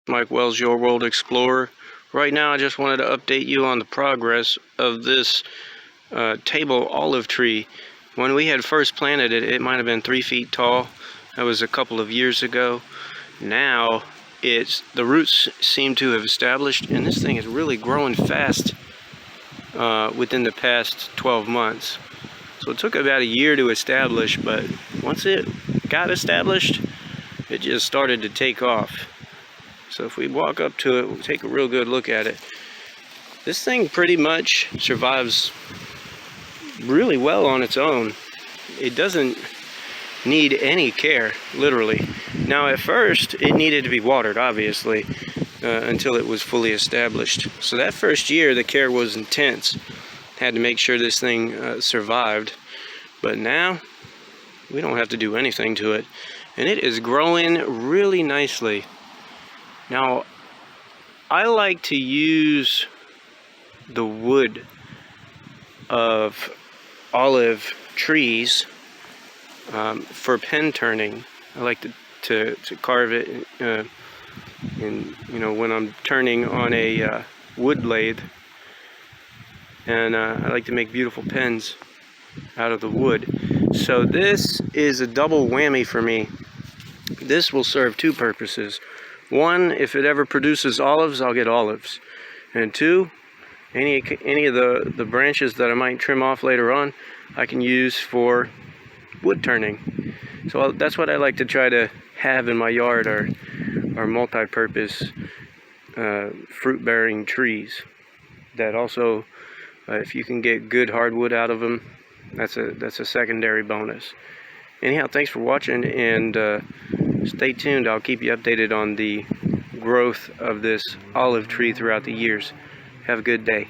Mike Wells, your World Explorer. Right now, I just wanted to update you on the progress of this table olive tree. When we had first planted it, it might have been 3 feet tall. That was a couple of years ago. Now, the roots seem to have established, and this thing is really growing fast within the past 12 months. So it took about a year to establish, but once it got established, it just started to take off. So if we walk up to it, we'll take a real good look at it. This thing pretty much survives really well on its own. It doesn't need any care, literally. Now at first, it needed to be watered, obviously, until it was fully established. So that first year, the care was intense. Had to make sure this thing survived. But now, we don't have to do anything to it. And it is growing really nicely. Now, I like to use the wood of olive trees for pen turning. I like to carve it when I'm turning on a wood lathe, and I like to make beautiful pens out of the wood. So this is a double whammy for me. This will serve two purposes. One, if it ever produces olives, I'll get olives. And two, any of the branches that I might trim off later on, I can use for wood turning. So that's what I like to try to have in my yard, are multi-purpose fruit-bearing trees. That also, if you can get good hardwood out of them, that's a secondary bonus. Anyhow, thanks for watching, and stay tuned. I'll keep you updated on the growth of this olive tree throughout the years. Have a good day.